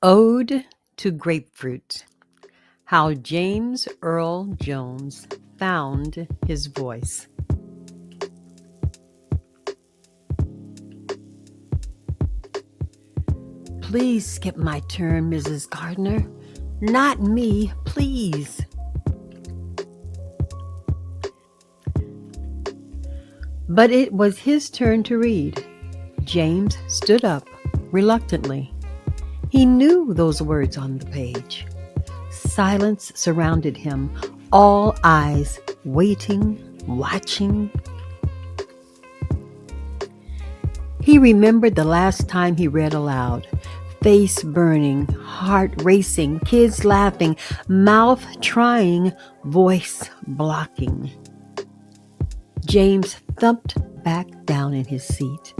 Ode to Grapefruit: How James Earl Jones Found His Voice. Please skip my turn, Mrs. Gardner. Not me, please. But it was his turn to read. James stood up reluctantly. He knew those words on the page. Silence surrounded him, all eyes waiting, watching. He remembered the last time he read aloud. Face burning, heart racing, kids laughing, mouth trying, voice blocking. James thumped back down in his seat.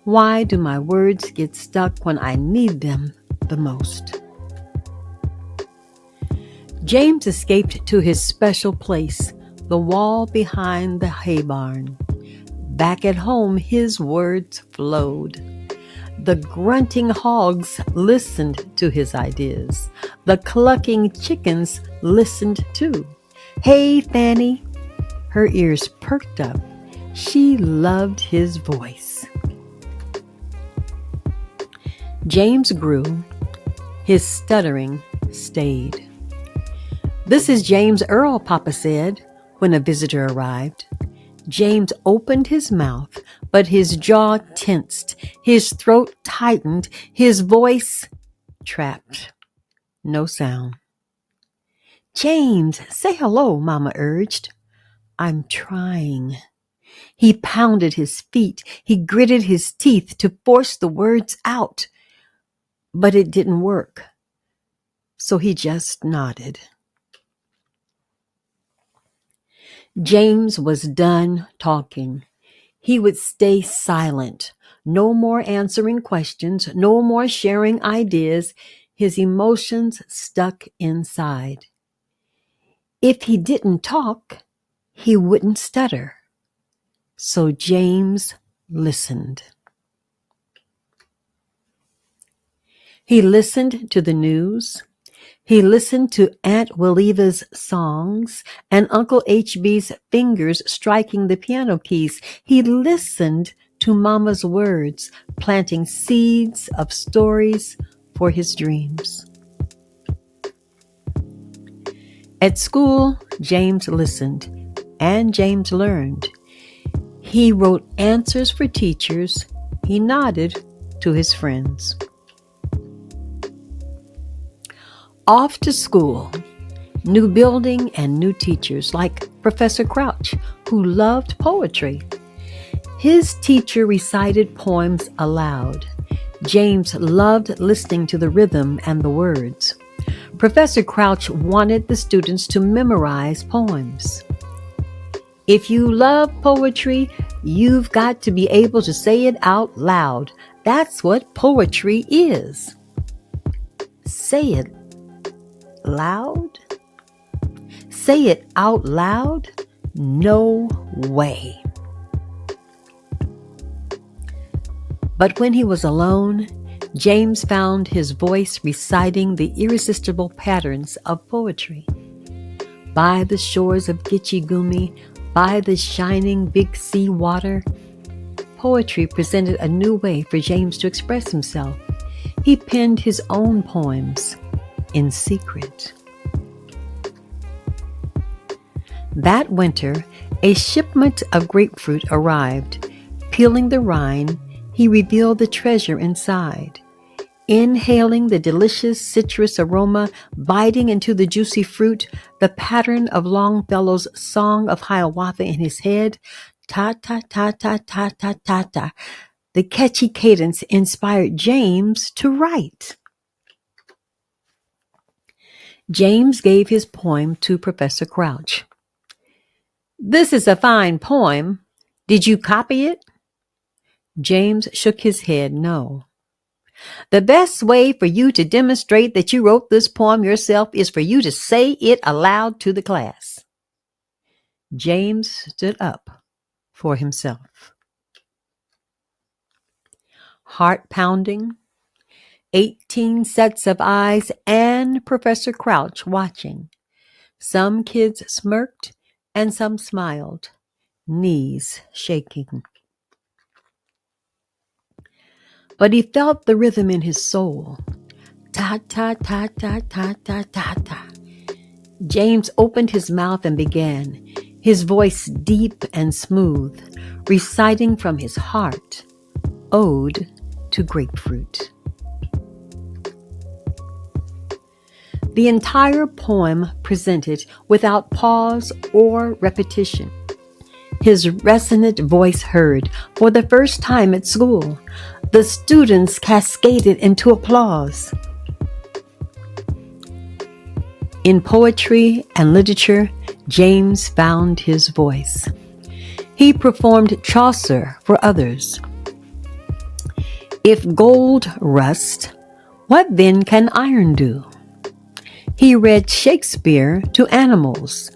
Why do my words get stuck when I need them the most? James escaped to his special place, the wall behind the hay barn. Back at home, his words flowed. The grunting hogs listened to his ideas. The clucking chickens listened too. Hey, Fanny! Her ears perked up. She loved his voice. James grew. His stuttering stayed. "This is James Earl," Papa said when a visitor arrived. James opened his mouth, but his jaw tensed, his throat tightened, his voice trapped. No sound. "James, say hello," Mama urged. "I'm trying." He pounded his feet. He gritted his teeth to force the words out. But it didn't work. So he just nodded. James was done talking. He would stay silent. No more answering questions, no more sharing ideas. His emotions stuck inside. If he didn't talk, he wouldn't stutter. So James listened. He listened to the news. He listened to Aunt Waleva's songs and Uncle HB's fingers striking the piano keys. He listened to Mama's words, planting seeds of stories for his dreams. At school, James listened, and James learned. He wrote answers for teachers. He nodded to his friends. Off to school, new building and new teachers like Professor Crouch, who loved poetry. His teacher recited poems aloud. James loved listening to the rhythm and the words. Professor Crouch wanted the students to memorize poems. If you love poetry, you've got to be able to say it out loud. That's what poetry is. Say it loud? Say it out loud? No way. But when he was alone, James found his voice reciting the irresistible patterns of poetry. By the shores of Gitchigumi, by the shining big sea water, poetry presented a new way for James to express himself. He penned his own poems in secret. That winter, a shipment of grapefruit arrived. Peeling the rind, he revealed the treasure inside. Inhaling the delicious citrus aroma, biting into the juicy fruit, the pattern of Longfellow's Song of Hiawatha in his head, ta-ta-ta-ta-ta-ta-ta-ta. The catchy cadence inspired James to write. James gave his poem to Professor Crouch. "This is a fine poem. Did you copy it?" James shook his head no. "The best way for you to demonstrate that you wrote this poem yourself is for you to say it aloud to the class." James stood up for himself. Heart pounding, 18 sets of eyes and Professor Crouch watching. Some kids smirked and some smiled, knees shaking. But he felt the rhythm in his soul. Ta ta ta ta ta ta ta ta. James opened his mouth and began, his voice deep and smooth, reciting from his heart, Ode to Grapefruit. The entire poem presented without pause or repetition. His resonant voice heard for the first time at school. The students cascaded into applause. In poetry and literature, James found his voice. He performed Chaucer for others. If gold rust, what then can iron do? He read Shakespeare to animals.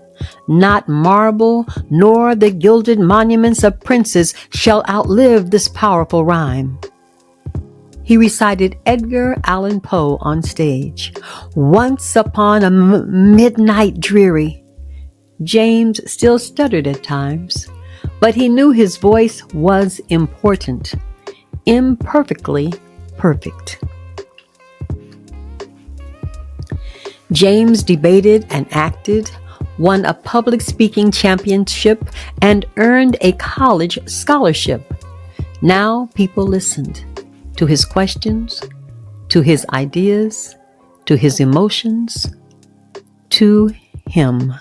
Not marble nor the gilded monuments of princes shall outlive this powerful rhyme. He recited Edgar Allan Poe on stage. Once upon a midnight dreary. James still stuttered at times, but he knew his voice was important, imperfectly perfect. James debated and acted, won a public speaking championship, and earned a college scholarship. Now people listened to his questions, to his ideas, to his emotions, to him.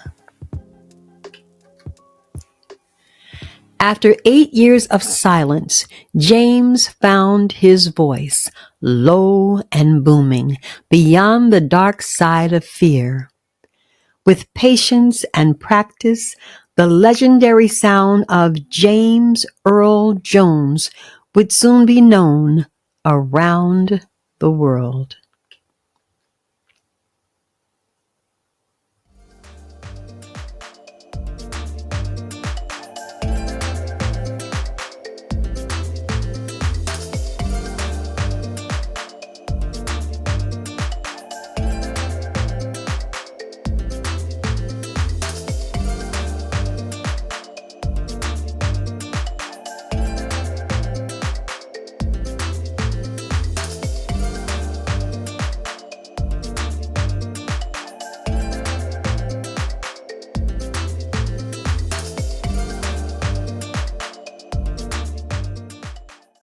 After 8 years of silence, James found his voice, low and booming, beyond the dark side of fear. With patience and practice, the legendary sound of James Earl Jones would soon be known around the world.